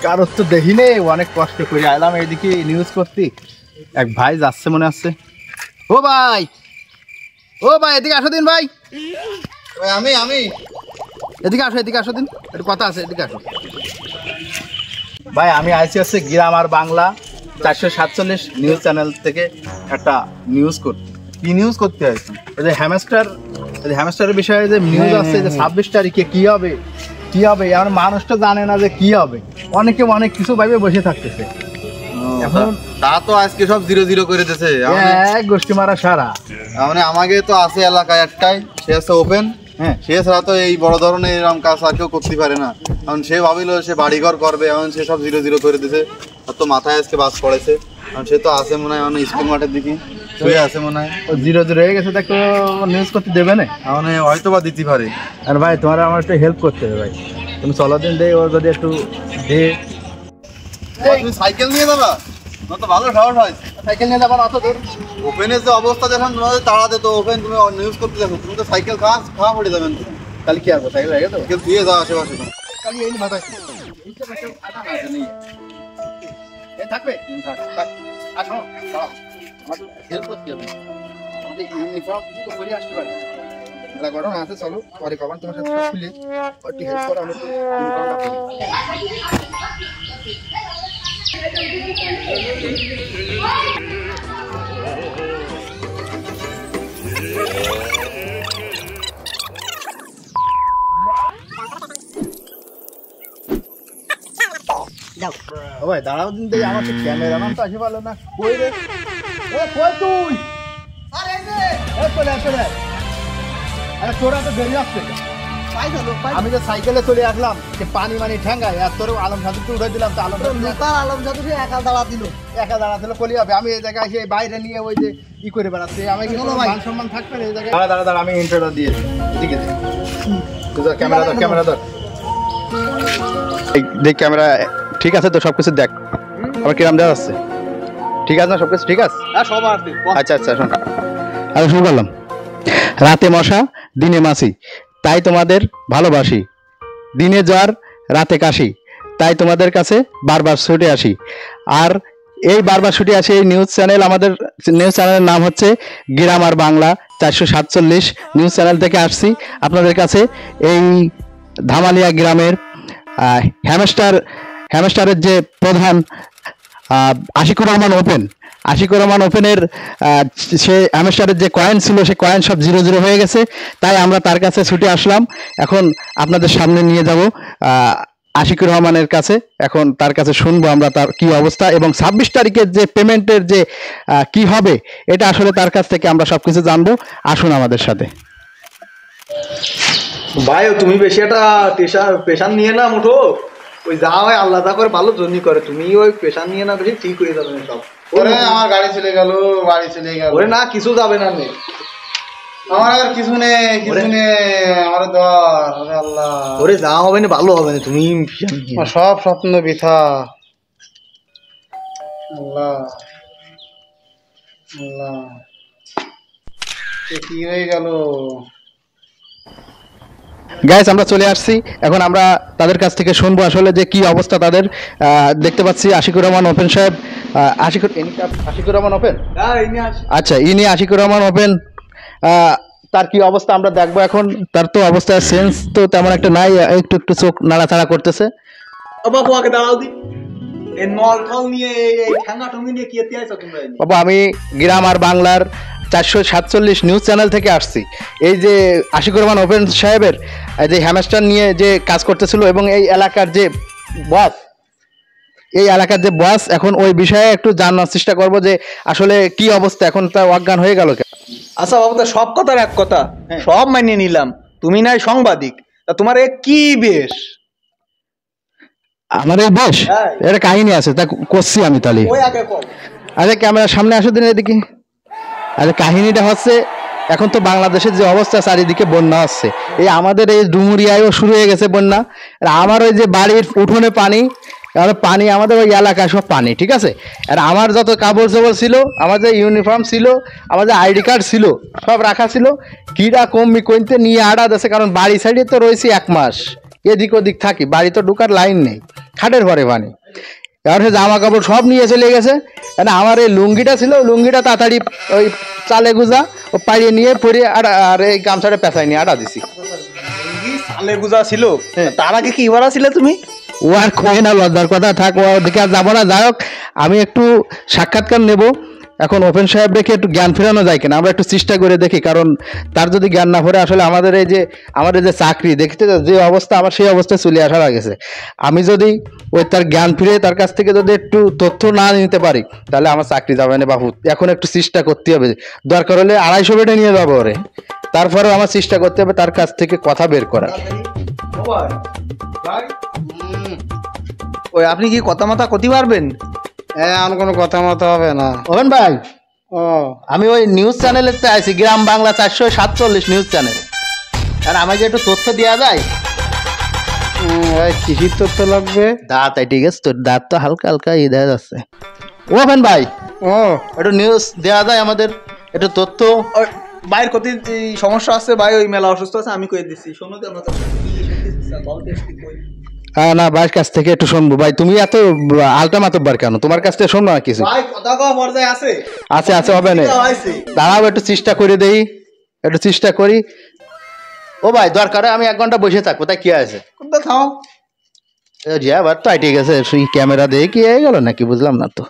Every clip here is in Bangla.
কারোর তো দেখি নেই, অনেক কষ্ট করে আইলাম এইদিকে নিউজ করতে। এক ভাই যাচ্ছে মনে হচ্ছে। ও ভাই, ও ভাই এদিকে আসো দিন ভাই। আমি এদিকে আসো, এদিকে আসো দিন, একটু কথা আছে, এদিকে আসো ভাই। আমি আইসি হচ্ছে গ্রাম আর বাংলা 447 নিউজ চ্যানেল থেকে একটা নিউজ করতে। কি নিউজ করতে হয়েছে? ওই যে হ্যামস্টারের বিষয়ে যে নিউজ আছে যে 26 তারিখে কি হবে কি হবে, এখন মানুষটা জানে না যে কি হবে, অনেকে অনেক কিছু ভাবে বসে থাকতেছে। এখন তা তো আজকে সব 0-0 করে দিয়েছে এক গোষ্ঠী মারা সারা। মানে আমাকে তো আছে এলাকায় একটাই, সে আছে ওপেন। হ্যাঁ, সে ছাড়া তো এই বড় ধরনের এরকম কাজ আর কেউ করতে পারে না। কারণ সে ভাবিল সে বাড়িঘর করবে, এখন সে সব 0-0 করে দিয়েছে। আর তো মাথায় আজকে বাস পড়েছে। কারণ সে তো আছে মনে হয় স্কুল মাঠের দিকে শুয়ে আছে মনে হয়। 0-0 হয়ে গেছে, দেখো নিউজ করতে দেবে না, মানে হয়তো বা দিতে পারে। আর ভাই তোমার আমার একটু হেল্প করতে হবে ভাই, তুমি চলো দিন দে, ওর যদি একটু দে। তুমি সাইকেল নিয়ে যাবা? তো ভালো সাহস হয়, সাইকেল নিয়ে যাবার অত দূর। ওপেনের যে অবস্থা যখন তোমাদের তাড়াতে, তো ওপেন তুমি নিউজ করতে যাবো, তুমি তো সাইকেল খাওয়া পড়ে যাবেন। তাহলে কি আসবো, সাইকেল রেখে দেবো? সাইকেল ধুয়ে যাও আশেপাশে। কালি এই মাথায় থাকবে। আসো, হেল্প করতে হবে, আমাদের ইউনিফর্ম তো পরে আসতে পারে। গরম আছে, চলো পরে কখন তোমার সাথে খুলে একটু হেল্প করো, আমি তো ইউনিফর্মটা পরি। ও ভাই দাঁড়াও দিন দেখি, আমার তো ক্যামেরাম্যান তো আসে পারলো না। কই রে, কই তুই? চলে আরে তোরা তো দেরি আসছে। আমি তো সাইকেলে চলে আসলাম, পানি মানি ঠেঙ্গায়, আর তোর আলম সাধুকে উঠে দিলাম। তো আলম সাধু একা দাঁড়া দিল কলি হবে। আমি এই জায়গায় এসে বাইরে নিয়ে ওই যে ই করে বেড়াচ্ছি, আমি কিন্তু মান সম্মান থাকবে না এই জায়গায়। দাঁড়া আমি ইন্টারভিউ দিয়েছি। এদিকে ক্যামেরা ধর দেখ, ক্যামেরা ঠিক আছে তো? সবকিছু দেখ আমার কিরাম দেওয়া যাচ্ছে, ঠিক আছে না? সবকিছু ঠিক আছে? আচ্ছা শোন, আমি শুরু করলাম। রাতে মশা দিনে মাছি, তাই তোমাদের ভালোবাসি। দিনে জ্বর রাতে কাশি, তাই তোমাদের কাছে বারবার ছুটে আসি। আর এই বারবার ছুটে আসি এই নিউজ চ্যানেল, আমাদের নিউজ চ্যানেলের নাম হচ্ছে গ্রাম আর বাংলা 447 নিউজ চ্যানেল থেকে আসছি আপনাদের কাছে। এই ধামালিয়া গ্রামের হ্যামস্টারের যে প্রধান আশিকুর রহমান ওপেনের সে হ্যামস্টারের যে কয়েন ছিল, সে কয়েন সব 0-0 হয়ে গেছে। তাই আমরা তার কাছে ছুটে আসলাম। এখন আপনাদের সামনে নিয়ে যাব আশিকুর রহমানের কাছে। এখন তার কাছে শুনবো আমরা তার কি অবস্থা, এবং 26 তারিখের যে পেমেন্টের যে কি হবে, এটা আসলে তার কাছ থেকে আমরা সবকিছু জানবো। আসুন আমাদের সাথে। ভাই তুমি বেশি একটা পেশান নিয়ে না মুঠো, ওই যা হয় আল্লাহ যা করে ভালো জন্য করে, তুমি ওই পেশান নিয়ে না বেশি, ঠিক হয়ে যাবে সব। আমার গাড়ি চলে গেল। ওরে না, কিছু যাবে না, আমার আর কিছু নেই আমার ধর। আল্লাহ, ওরে যা হবে না ভালো হবে না, তুমি সব স্বপ্ন বৃথা। আল্লাহ কি হয়ে গেল? গাইস আমরা চলে আসছি, এখন আমরা তাদের কাছ থেকে শুনবো আসলে যে কি অবস্থা তাদের। দেখতে পাচ্ছি আশিকুর রহমান ওপেন সাহেব, আশিকুর রহমান ওপেন, আচ্ছা ইনি আশিকুর রহমান ওপেন। তার কি অবস্থা আমরা দেখবো এখন। তার তো অবস্থা সেন্স তো তেমন একটা নাই, একটু চোখ নাড়াচাড়া করতেছে। বাবা আমি গ্রাম আর বাংলার 447 নিউজ চ্যানেল থেকে আসছি। এই যে আশিকুর রহমান ওপেন সাহেবের যে হ্যামস্টার নিয়ে যে কাজ করতেছিল, এবং এই এলাকার যে বস, এখন ওই বিষয়ে একটু জানার চেষ্টা করব যে আসলে কি অবস্থা। এখন তা অজ্ঞান হয়ে গেল কেন? আচ্ছা বাবু, সব কথার এক কথা, সব মানিয়ে নিলাম, তুমি নাই সাংবাদিক, তা তোমার কি বেশ? আমার এই বেশ এটা কাহিনী আছে, তা করছি আমি। তাহলে আরে ক্যামেরার সামনে আসো দিন এদিকে। আরে কাহিনীটা হচ্ছে, এখন তো বাংলাদেশের যে অবস্থা, চারিদিকে বন্যা আসছে। এই আমাদের এই ডুমুরিয়ায়ও শুরু হয়ে গেছে বন্যা। আমার ওই যে বাড়ির উঠোনে পানি, আমাদের ওই এলাকায় সব পানি, ঠিক আছে। আর আমার যত কাপড় চোপড় ছিল, আমার যে ইউনিফর্ম ছিল, আমার যে আইডি কার্ড ছিল, সব রাখা ছিল। কিরা কমবি কইতে নিয়ে আড়া দিয়েছে, কারণ বাড়ি সাইডে তো রয়েছি 1 মাস, এদিক ওদিক থাকি, বাড়ি তো ঢুকার লাইন নেই। খাটের পরে পানি। এবার সে জামা কাপড় সব নিয়ে চলে গেছে। মানে আমার এই লুঙ্গিটা ছিল, লুঙ্গিটা তাড়াতাড়ি ওই চালে গুজা ও পাড়িয়ে নিয়ে পরে আর এই গামছাটা পেঁচাই নিয়ে আটা দিছি। সালে গুজা ছিল, হ্যাঁ। তার আগে কি বলা ছিলে তুমি? ও আর কয়ে না, লজ্জার কথা থাক, ও দিকে আর যাবো না। যাই হোক, আমি একটু সাক্ষাৎকার নেব এখন। ওপেন সাহেব রেখে একটু জ্ঞান ফেরানো যায় কিনা আমরা একটু চেষ্টা করে দেখি, কারণ তার যদি জ্ঞান না ফেরে আসলে আমাদের এই যে চাকরি দেখতে যে অবস্থা, আমার সেই অবস্থায় চলে আসা লাগেছে। আমি যদি ওই তার জ্ঞান ফিরে তার কাছ থেকে যদি একটু তথ্য না নিতে পারি, তাহলে আমার চাকরি যাবে না বাবু। এখন একটু চেষ্টা করতে হবে, দরকার হলে 250 বেটে নিয়ে যাবো ওরে, তারপরেও আমার চেষ্টা করতে হবে তার কাছ থেকে কথা বের করা। ওই আপনি কি কথা মাথা করতে পারবেন? হ্যাঁ, আর কোনো কথা মতো হবে না। ওভেন ভাই, ও আমি ওই নিউজ চ্যানেলেতে আছি, গ্রাম বাংলা 447 নিউজ চ্যানেল। আর আমাকে একটু তথ্য দেওয়া যায়? কৃষির তথ্য লাগবে। দাঁত ঠিক আছে, তোর দাঁত তো হালকা হালকা দেখা যাচ্ছে। ওভেন ভাই, ও একটু নিউজ দেওয়া যায় আমাদের, একটু তথ্য। ওই বাইর কত সমস্যা আছে ভাই, ওই মেলা অসুস্থ আছে, আমি কয়ে দিচ্ছি শোনো তো। হ্যাঁ না, ভাইয়ের কাছ থেকে একটু শুনবো। ভাই তুমি এত আলটা মাতব্বার কেন? তোমার কাছ থেকে শোনো না কিছু। ভাই কথা কওয়া পর্যায়ে আছে। আছে হবে না, দাঁড়াও একটু চেষ্টা করে দেই, একটু চেষ্টা করি। ও ভাই, দরকারে আমি 1 ঘন্টা বসে থাকবো, তাই কি আছে? কোনটা থাও আবার তো ঠিক আছে, সেই ক্যামেরা দিয়ে কি হয়ে গেল নাকি বুঝলাম না তো।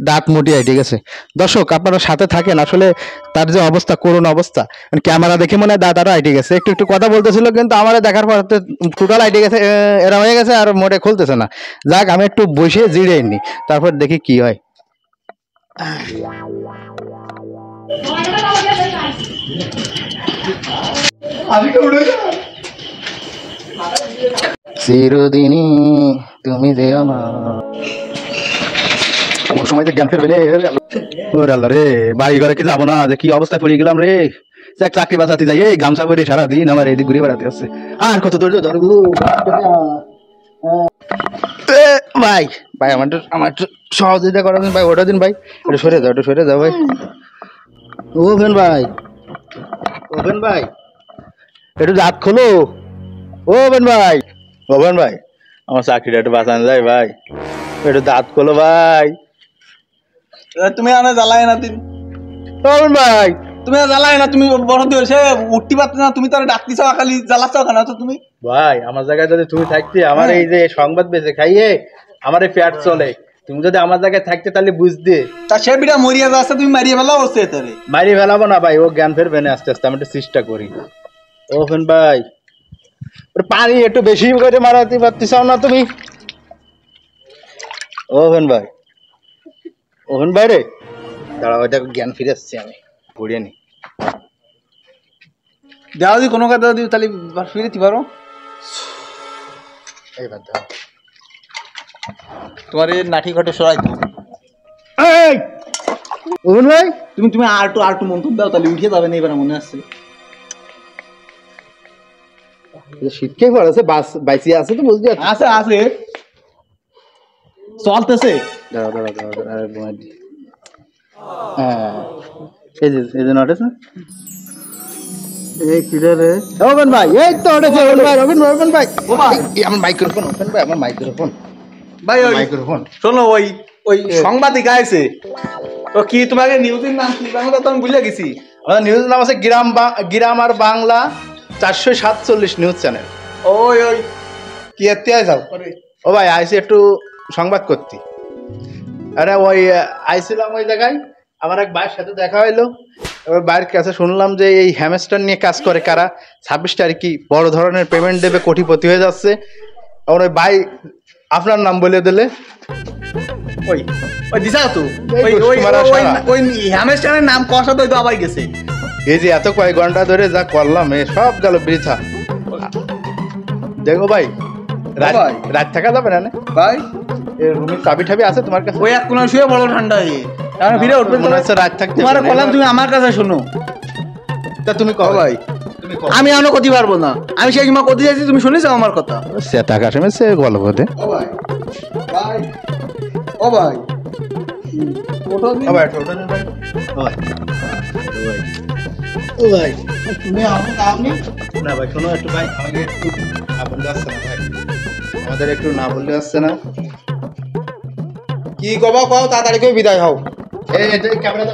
দাঁত মুটি ঠিক আছে। দর্শক আপনারা সাথে থাকেন, আসলে তার যে অবস্থা, করুণ অবস্থা, ক্যামেরা দেখে মনে হয় দাঁত আরো আইটে গেছে। একটু একটু কথা বলতেছিল, কিন্তু আমার দেখার পর টোটাল আইটে গেছে, এরা হয়ে গেছে আর মোটে খুলতেছে না। যাক, আমি একটু বসে জিরে নি, তারপর দেখি কি হয়। চিরদিনই তুমি যে আমার সময় জ্ঞান ফেরবে ওরে আল্লাহ রে, বাড়ি ঘরে কি যাবো না, যে কি অবস্থায় পড়ে গেলাম রে। চাকরি বাঁচাতে যাই, এই গামছা পরে সারাদিন আমার এদিক ঘুরে বেড়াতে হচ্ছে। আর কত ধৈর্য ধরবো ভাই। ভাই আমার একটু সহযোগিতা করার দিন ভাই, ওটা দিন ভাই, একটু সরে যাও ভাই। ওভেন ভাই, ওভেন ভাই, একটু দাঁত খোলো। ওভেন ভাই, ওভেন ভাই, আমার চাকরিটা একটু বাঁচানো যায় ভাই, একটু দাঁত খোলো ভাই। তুমি আনে জ্বালায় না তিন। ওভেন ভাই, তুমি জ্বালায় না, তুমি বড় দিয়েছে উঠতে পারতে না, তুমি তার ডাকতে চাও, খালি জ্বালাচ্ছ কেন তো তুমি? ভাই আমার জায়গায় যদি তুমি থাকতে, আমার এই যে সংবাদ বেঁচে খাইয়ে আমার এই পেট চলে, তুমি যদি আমার জায়গায় থাকতে তাহলে বুঝতে। তা সে বিটা মরিয়া যাচ্ছে, তুমি মারিয়ে ফেলা হচ্ছে তারে। মারি ফেলাবো না ভাই, ও জ্ঞান ফেরবে না আস্তে আস্তে, আমি একটু চেষ্টা করি। ওভেন ভাই, পানি একটু বেশি করে মারাতে পারতেছ না তুমি? ওভেন ভাই, ওভেন ভাই রে, দাঁড়াও, এটা জ্ঞান ফিরে আসছি, আমি পড়িয়ে নি। দেওয়া যদি কোনো কথা দিও তাহলে ফিরে পারো। এইবার দাও তোমার এই নাঠি ঘটে সরাই দাও। এই ওভেন ভাই, তুমি আরটু মন্তব্য দাও, তাহলে উঠে যাবে না এবার মনে আসছে। শীতকে পড়েছে, বাইসি আছে তো বুঝতে আছে আছে চলতেছে। দাঁড়াও, হ্যাঁ এই যে নটেছে এই কিরে ওভেন ভাই, এই তো ওঠেছে ওভেন ভাই, ওভেন ভাই, আমার মাইক্রোফোন, ওভেন ভাই আমার মাইক্রোফোন ভাই ওই মাইক্রোফোন। শোনো, ওই সাংবাদিক আছে তো কি, তোমাকে নিউজের নাম কি জানো তো? আমি বুঝে গেছি। আমাদের নিউজ নাম আছে গ্রাম আর বাংলা 447 নিউজ চ্যানেল। ওই কি এতে যাও ও ভাই, আইসি একটু সংবাদ করতে। আরে ওই আইছিলাম ওই জায়গায়, আমার এক ভাইয়ের সাথে দেখা হইলো। এবার ভাইয়ের কাছে শুনলাম যে এই হ্যামস্টার নিয়ে কাজ করে কারা, 26 তারিখই বড় ধরনের পেমেন্ট দেবে, কোটিপতি হয়ে যাচ্ছে। আমার ওই ভাই আপনার নাম বলে দিলে, ওই দিশা তো এই কুসুমারা সারা। ওই হ্যামস্টারের নাম কষা তো আবার গেছে। এই যে এত কয়েক ঘন্টা ধরে যা করলাম, এ সব গেল বৃথা। দেখো ভাই, রাত থাকা যাবে না ভাই? রুমের চাবি ঠাবি আছে তোমার কাছে? ওই এক কোণা শুয়ে বড় ঠান্ডা হয়ে কারণ ফিরে উঠবে মনে হচ্ছে রাত থাকতে তোমার বললাম, তুমি আমার কাছে শোনো। তা তুমি কও ভাই। আমি এখনো করতে পারবো না, আমি সেই সময় করতে যাচ্ছি, তুমি শুনেছো আমার কথা? সে টাকা শুনে সে গল্প দে। ও ভাই ভাই, ও ভাই ওঠো দিন। ও ভাই, ওটা নেন ভাই। ও ভাই, তুমি আমার কাম নেই। না ভাই শোনো একটু ভাই, আমাকে একটু আপন যাচ্ছে না ভাই। আমাদের একটু না বললে আসছে না। কি কবা কও, তাড়াতাড়ি করে বিদায় হও। ক্যামেরা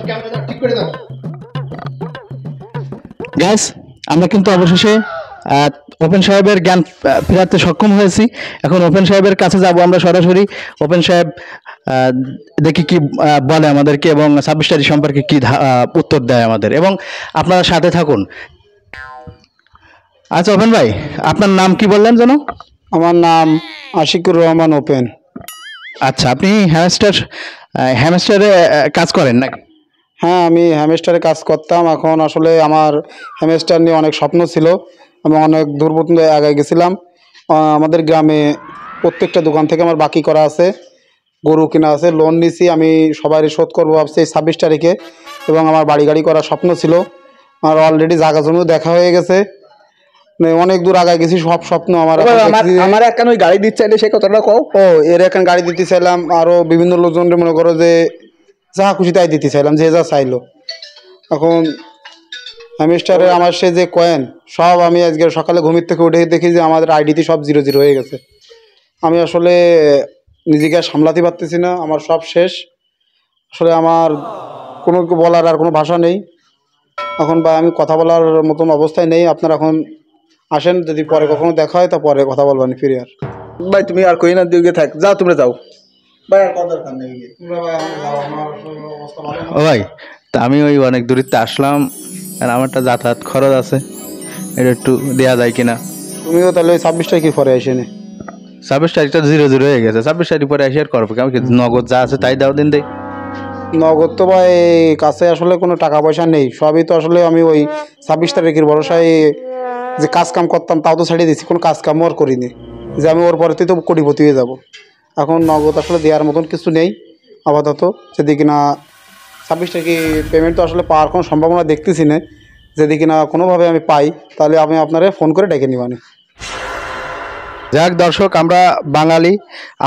ঠিক করে দাও। গ্যাস, আমরা কিন্তু অবশেষে ওপেন সাহেবের জ্ঞান ফেরাতে সক্ষম হয়েছি। এখন ওপেন সাহেবের কাছে যাব আমরা সরাসরি। ওপেন সাহেব দেখি কি বলে আমাদেরকে এবং 26 তারিখ সম্পর্কে কি উত্তর দেয় আমাদের, এবং আপনারা সাথে থাকুন। আচ্ছা ওপেন ভাই, আপনার নাম কি বললেন যেন? আমার নাম আশিকুর রহমান ওপেন। আচ্ছা, আপনি হ্যামস্টারে কাজ করেন নাকি? হ্যাঁ, আমি হ্যামস্টারে কাজ করতাম। এখন আসলে আমার হ্যামস্টার নিয়ে অনেক স্বপ্ন ছিল, আমি অনেক দূর পর্যন্ত আগে গেছিলাম। আমাদের গ্রামে প্রত্যেকটা দোকান থেকে আমার বাকি করা আছে, গরু কেনা আছে, লোন নিছি। আমি সবারই শোধ করবো ভাবছি 26 তারিখে, এবং আমার বাড়ি গাড়ি করার স্বপ্ন ছিল। আমার অলরেডি জায়গা জমিও দেখা হয়ে গেছে, মানে অনেক দূর আগায় গেছি। সব স্বপ্ন আমার আমার এখন ওই গাড়ি দিচ্ছে সে কথাটা কও। ও এর এখন গাড়ি দিতে চাইলাম, আরো বিভিন্ন লোকজনকে মনে করো যে যা খুশি তাই দিতে চাইলাম, যে যা চাইলো। এখন হ্যামস্টারে আমার সে যে কয়েন সব, আমি আজকে সকালে ঘুমির থেকে উঠে দেখি যে আমাদের আইডিতে সব 0 হয়ে গেছে। আমি আসলে নিজেকে আর সামলাতে পারতেছি না, আমার সব শেষ। আসলে আমার কোনো বলার আর কোনো ভাষা নেই এখন, বা আমি কথা বলার মতন অবস্থায় নেই। আপনারা এখন আসেন, যদি পরে কখনো দেখা হয় তা পরে কথা বলবেন ফিরে। আর ভাই তুমি আর কই না, দিকে থাক, যাও তোমরা যাও। ভাই আর কত দরকার নেই, ও ভাই, তা আমি ওই অনেক দূরিতে আসলাম, আর আমারটা যাতায়াত খরচ আছে, এটা একটু দেওয়া যায় কিনা? তুমিও তাহলে ওই 26 তারিখের পরে আসে নে। 26 তারিখটা 0 হয়ে গেছে, 26 তারিখ পরে এসে আর করবো কি? আমি কি নগদ যা আছে তাই দাও দিন দেই। নগদ তো ভাই কাছে আসলে কোনো টাকা পয়সা নেই, সবই তো আসলে আমি ওই 26 তারিখের ভরসায় যে কাজ কাম করতাম তাও তো ছাড়িয়ে দিচ্ছি, কোনো কাজ কামও আর করিনি, যে আমি ওর পরেতেই তো কোটিপতি হয়ে যাবো। এখন নগদ আসলে দেওয়ার মতন কিছু নেই আপাতত, যদি কিনা 26 তারিখে পেমেন্ট তো আসলে পাওয়ার কোনো সম্ভাবনা দেখতেছি না। যদি কিনা কোনোভাবে আমি পাই তাহলে আমি আপনারা ফোন করে ডেকে নিবানি। যাক দর্শক, আমরা বাঙালি,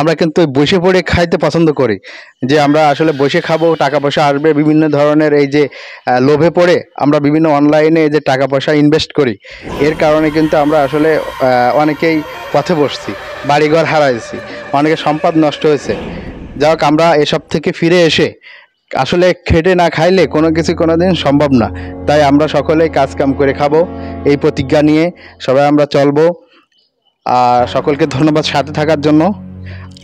আমরা কিন্তু বসে পড়ে খাইতে পছন্দ করি, যে আমরা আসলে বসে খাবো, টাকা পয়সা আসবে, বিভিন্ন ধরনের এই যে লোভে পড়ে আমরা বিভিন্ন অনলাইনে এই যে টাকা পয়সা ইনভেস্ট করি, এর কারণে কিন্তু আমরা আসলে অনেকেই পথে বসছি, বাড়িঘর হারাইছি, অনেকের সম্পদ নষ্ট হয়েছে। যাক, আমরা এসব থেকে ফিরে এসে আসলে খেটে না খাইলে কোনো কিছু কোনোদিন সম্ভব না। তাই আমরা সকলেই কাজ কাম করে খাবো, এই প্রতিজ্ঞা নিয়ে সবাই আমরা চলবো। আর সকলকে ধন্যবাদ সাথে থাকার জন্য।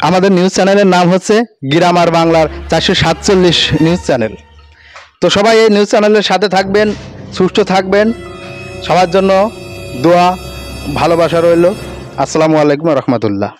আমাদের নিউজ চ্যানেলের নাম হচ্ছে গ্রামার বাংলার 447 নিউজ চ্যানেল। তো সবাই এই নিউজ চ্যানেলের সাথে থাকবেন, সুস্থ থাকবেন, সবার জন্য দোয়া ভালোবাসা রইল। আসসালামু আলাইকুম রহমতুল্লাহ।